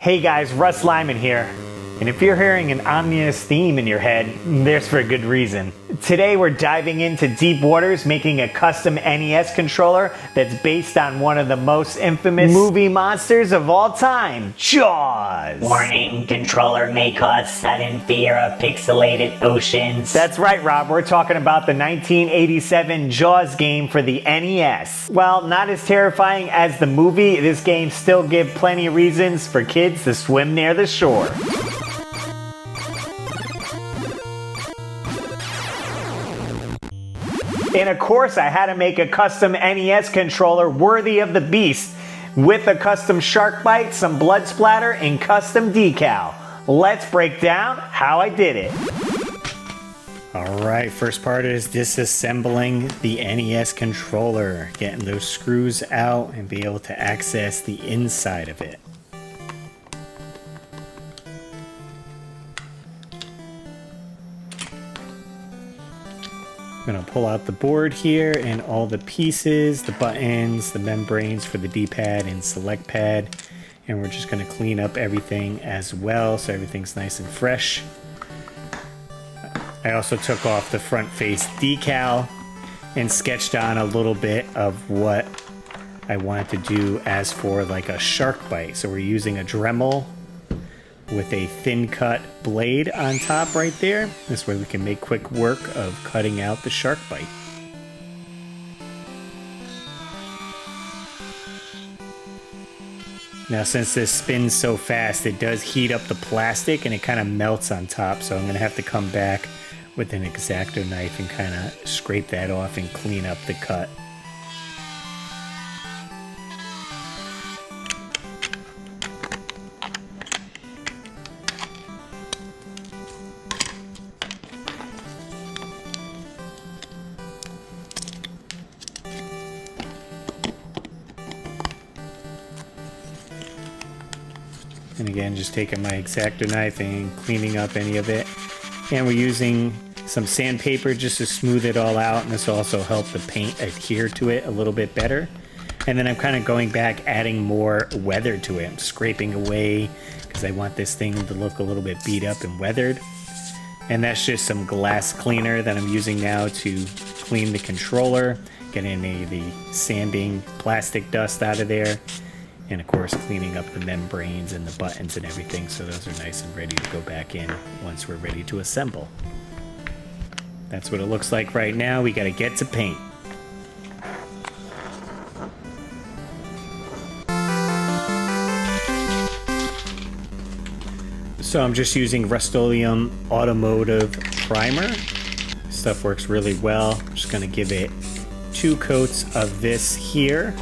Hey guys, Russ Lyman here. And if you're hearing an ominous theme in your head, there's for a good reason. Today we're diving into deep waters, making a custom NES controller that's based on one of the most infamous movie monsters of all time, JAWS. Warning, controller may cause sudden fear of pixelated oceans. That's right, Rob. We're talking about the 1987 JAWS game for the NES. While not as terrifying as the movie, this game still gives plenty of reasons for kids to swim near the shore. And of course, I had to make a custom NES controller worthy of the beast with a custom shark bite, some blood splatter, and custom decal. Let's break down how I did it. Alright, first part is disassembling the NES controller, getting those screws out and be able to access the inside of it. I'm going to pull out the board here and all the pieces, the buttons, the membranes for the D-pad and select pad. And we're just going to clean up everything as well so everything's nice and fresh. I also took off the front face decal and sketched on a little bit of what I wanted to do as for like a shark bite. So we're using a Dremel with a thin cut blade on top right there. This way we can make quick work of cutting out the shark bite. Now since this spins so fast, it does heat up the plastic and it kind of melts on top, so I'm going to have to come back with an X-Acto knife and kind of scrape that off and clean up the cut. And again, just taking my X-Acto knife and cleaning up any of it. And we're using some sandpaper just to smooth it all out, and this will also help the paint adhere to it a little bit better. And then I'm kind of going back, adding more weather to it. I'm scraping away because I want this thing to look a little bit beat up and weathered. And that's just some glass cleaner that I'm using now to clean the controller, get any of the sanding plastic dust out of there. And of course, cleaning up the membranes and the buttons and everything, so those are nice and ready to go back in once we're ready to assemble. That's what it looks like right now. We gotta get to paint. So I'm just using Rust-Oleum Automotive Primer. This stuff works really well. I'm just gonna give it 2 coats of this here.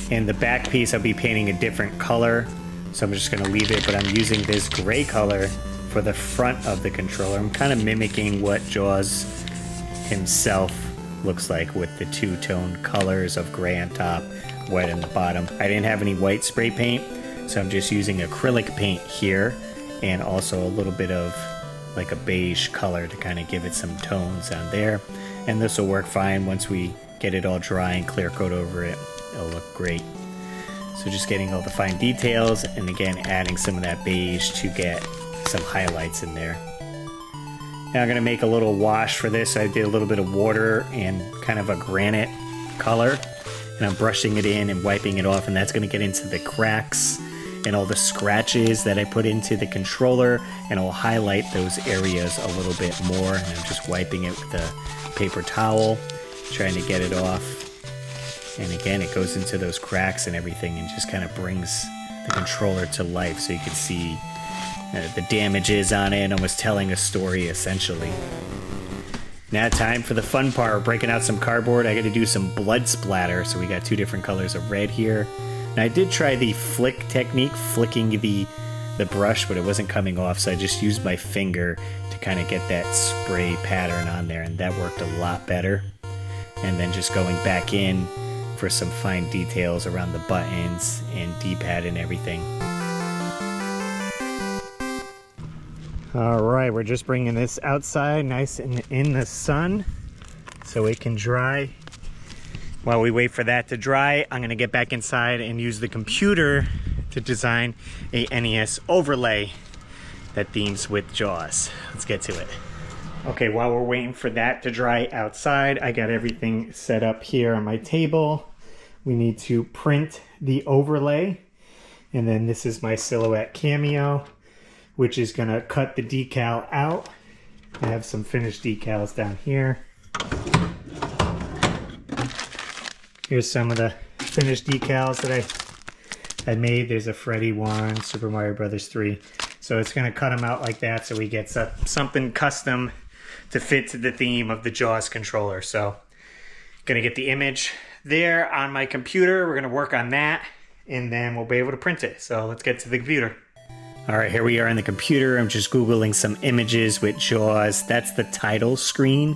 And the back piece I'll be painting a different color, so I'm just going to leave it, but I'm using this gray color for the front of the controller. I'm kind of mimicking what JAWS himself looks like with the 2-tone colors of gray on top, white on the bottom. I didn't have any white spray paint, so I'm just using acrylic paint here and also a little bit of like a beige color to kind of give it some tones on there. And this will work fine once we get it all dry and clear coat over it. It'll look great. So just getting all the fine details and again adding some of that beige to get some highlights in there. Now I'm going to make a little wash for this. I did a little bit of water and kind of a granite color, and I'm brushing it in and wiping it off, and that's going to get into the cracks and all the scratches that I put into the controller, and I'll highlight those areas a little bit more. And I'm just wiping it with a paper towel, trying to get it off. And again, it goes into those cracks and everything and just kind of brings the controller to life, so you can see the damages on it, almost telling a story essentially. Now time for the fun part. We're breaking out some cardboard. I got to do some blood splatter, so we got 2 different colors of red here. Now I did try the flick technique, flicking the brush, but it wasn't coming off, so I just used my finger to kind of get that spray pattern on there, and that worked a lot better. And then just going back in for some fine details around the buttons and D-pad and everything. Alright, we're just bringing this outside nice and in the sun so it can dry. While we wait for that to dry, I'm going to get back inside and use the computer to to design a NES overlay that themes with JAWS. Let's get to it. Okay, while we're waiting for that to dry outside, I got everything set up here on my table. We need to print the overlay, and then this is my silhouette cameo, which is gonna cut the decal out. I have some finished decals down here. Here's some of the finished decals that I made. There's a Freddy 1, Super Mario Brothers 3. So it's gonna cut them out like that so we get something custom to fit to the theme of the JAWS controller. So gonna get the image there on my computer. We're gonna work on that and then we'll be able to print it. So let's get to the computer. All right, here we are on the computer. I'm just Googling some images with JAWS. That's the title screen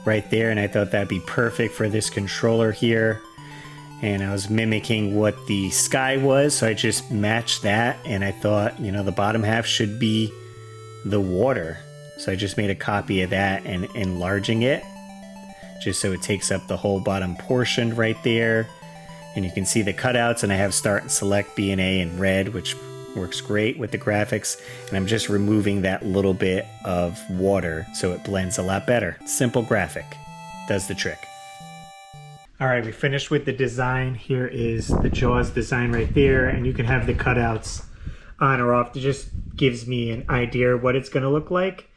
right there, and I thought that'd be perfect for this controller here. And I was mimicking what the sky was, so I just matched that, and I thought, you know, the bottom half should be the water. So I just made a copy of that and enlarging it, just so it takes up the whole bottom portion right there. And you can see the cutouts, and I have start and select B and A in red, which works great with the graphics, and I'm just removing that little bit of water so it blends a lot better. Simple graphic does the trick. All right, we finished with the design. Here is the JAWS design right there, and you can have the cutouts on or off. It just gives me an idea of what it's going to look like,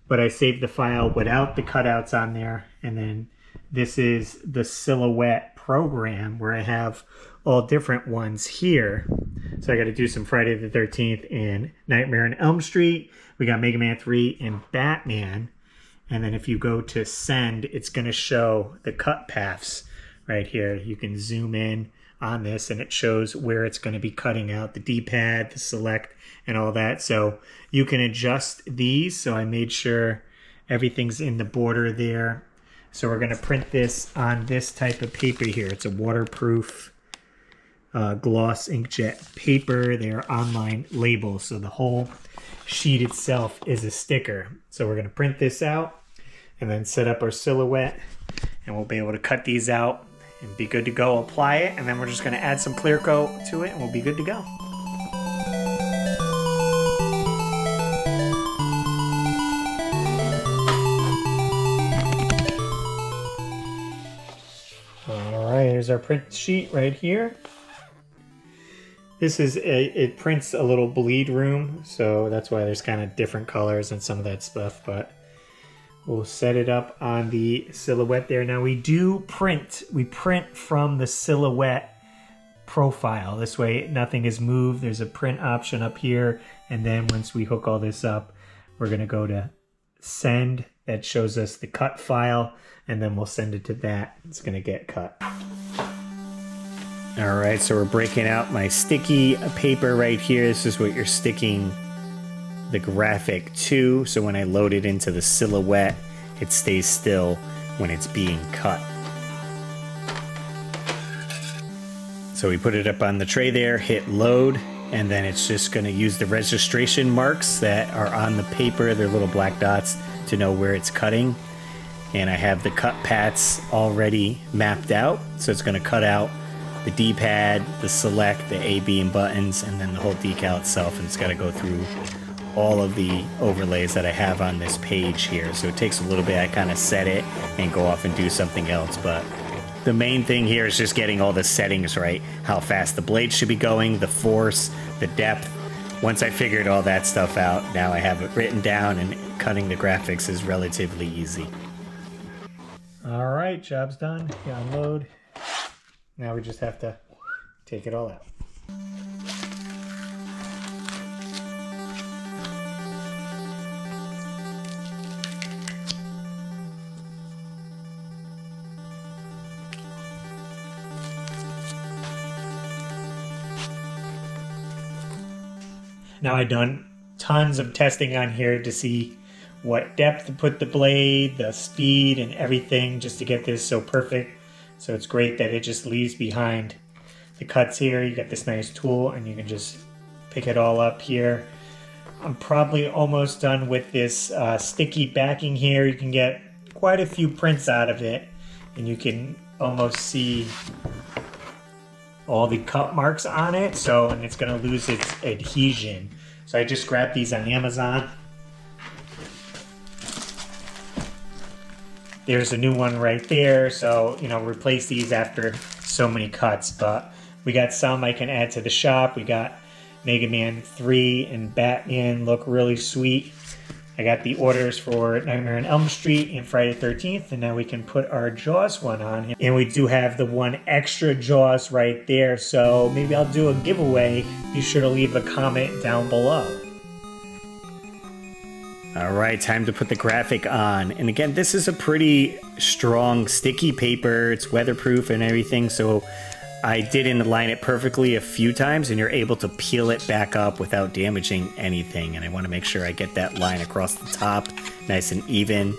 but I saved the file without the cutouts on there. And then this is the silhouette program where I have all different ones here. So I got to do some Friday the 13th and Nightmare on Elm Street. We got Mega Man 3 and Batman. And then if you go to send, it's going to show the cut paths right here. You can zoom in on this and it shows where it's going to be cutting out the D-pad, the select, and all that. So you can adjust these. So I made sure everything's in the border there. So we're going to print this on this type of paper here. It's a waterproof gloss inkjet paper. They are online labels, so the whole sheet itself is a sticker. So we're going to print this out and then set up our silhouette, and we'll be able to cut these out and be good to go. Apply it, and then we're just going to add some clear coat to it and we'll be good to go. All right, here's our print sheet right here. This is, it prints a little bleed room, so that's why there's kind of different colors and some of that stuff, but we'll set it up on the silhouette there. Now we print from the silhouette profile. This way nothing is moved. There's a print option up here, and then once we hook all this up, we're gonna go to send. That shows us the cut file, and then we'll send it to that. It's gonna get cut. All right, so we're breaking out my sticky paper right here. This is what you're sticking the graphic to. So when I load it into the silhouette, it stays still when it's being cut. So we put it up on the tray there, hit load, and then it's just gonna use the registration marks that are on the paper. They're little black dots to know where it's cutting. And I have the cut paths already mapped out. So it's gonna cut out the D-pad, the select, the A, B, and buttons, and then the whole decal itself, and it's got to go through all of the overlays that I have on this page here. So it takes a little bit. I kind of set it and go off and do something else, but the main thing here is just getting all the settings right. How fast the blade should be going, the force, the depth. Once I figured all that stuff out, now I have it written down, and cutting the graphics is relatively easy. All right, job's done. You unload. Now we just have to take it all out. Now I've done tons of testing on here to see what depth to put the blade, the speed, and everything just to get this so perfect. So it's great that it just leaves behind the cuts here. You got this nice tool and you can just pick it all up here. I'm probably almost done with this sticky backing here. You can get quite a few prints out of it, and you can almost see all the cut marks on it, so, and it's gonna lose its adhesion. So I just grabbed these on Amazon. There's a new one right there, so, you know, replace these after so many cuts. But we got some I can add to the shop. We got Mega Man 3 and Batman look really sweet. I got the orders for Nightmare on Elm Street and Friday the 13th, and now we can put our JAWS one on. And we do have the one extra JAWS right there, so maybe I'll do a giveaway. Be sure to leave a comment down below. Alright, time to put the graphic on. And again, this is a pretty strong sticky paper. It's weatherproof and everything, so I didn't line it perfectly a few times, and you're able to peel it back up without damaging anything. And I want to make sure I get that line across the top nice and even,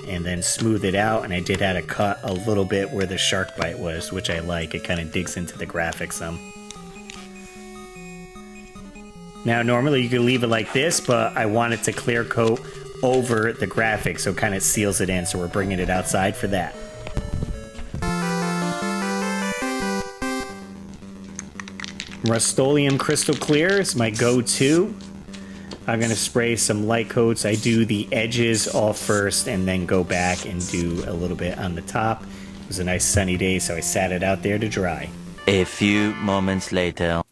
and then smooth it out. And I did add a cut a little bit where the shark bite was, which I like. It kind of digs into the graphic some. Now normally you could leave it like this, but I wanted to clear coat over the graphic so it kind of seals it in, so we're bringing it outside for that. Rust-Oleum Crystal Clear is my go-to. I'm going to spray some light coats. I do the edges all first and then go back and do a little bit on the top. It was a nice sunny day, so I sat it out there to dry. A few moments later.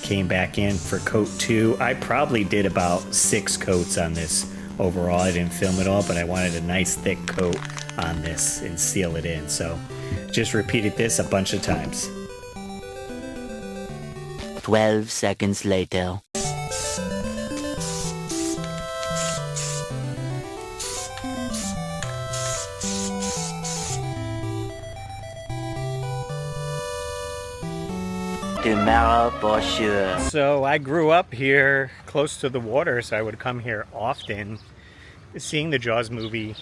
Came back in for coat 2. I probably did about 6 coats on this overall. I didn't film it all, but I wanted a nice thick coat on this and seal it in. So just repeated this a bunch of times. 12 seconds later. Tomorrow for sure. So I grew up here close to the water, so I would come here often. Seeing the JAWS movie,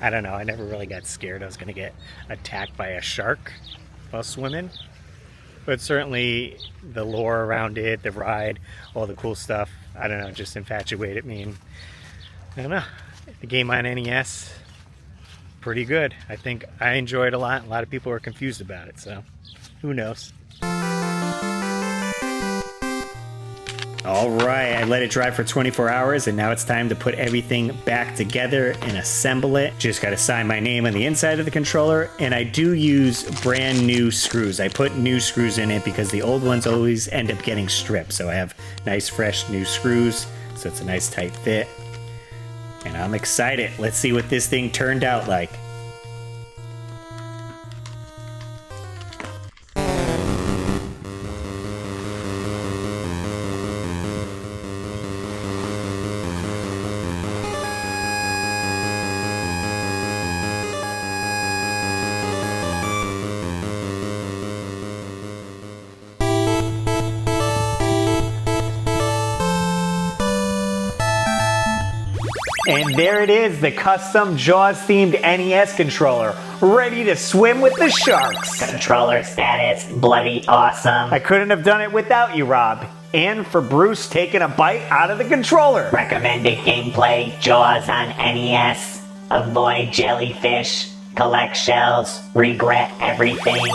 I don't know, I never really got scared I was going to get attacked by a shark while swimming. But certainly the lore around it, the ride, all the cool stuff, I don't know, just infatuated me. And I don't know, the game on NES, pretty good. I think I enjoyed it a lot. A lot of people were confused about it, so who knows. Alright, I let it dry for 24 hours and now it's time to put everything back together and assemble it. Just gotta sign my name on the inside of the controller, and I do use brand new screws. I put new screws in it because the old ones always end up getting stripped. So I have nice fresh new screws, so it's a nice tight fit. And I'm excited. Let's see what this thing turned out like. And there it is, the custom JAWS-themed NES controller, ready to swim with the sharks. Controller status, bloody awesome. I couldn't have done it without you, Rob. And for Bruce taking a bite out of the controller. Recommended gameplay, JAWS on NES. Avoid jellyfish, collect shells, regret everything.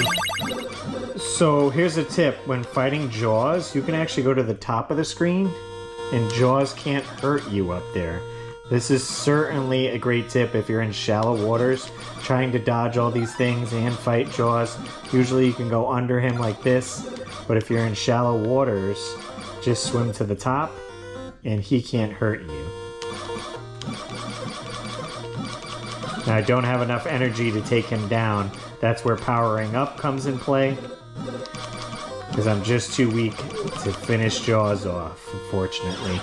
So here's a tip, when fighting JAWS, you can actually go to the top of the screen, and JAWS can't hurt you up there. This is certainly a great tip if you're in shallow waters, trying to dodge all these things and fight JAWS. Usually you can go under him like this, but if you're in shallow waters, just swim to the top, and he can't hurt you. Now, I don't have enough energy to take him down. That's where powering up comes in play, because I'm just too weak to finish JAWS off, unfortunately.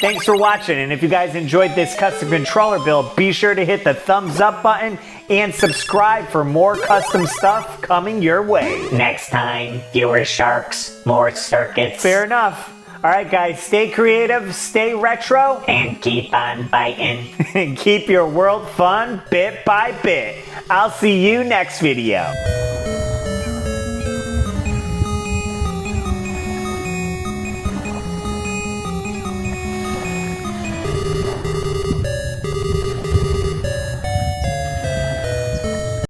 Thanks for watching, and if you guys enjoyed this custom controller build, be sure to hit the thumbs up button and subscribe for more custom stuff coming your way. Next time, fewer sharks, more circuits. Fair enough. Alright guys, stay creative, stay retro, And keep on biting. and keep your world fun bit by bit. I'll see you next video.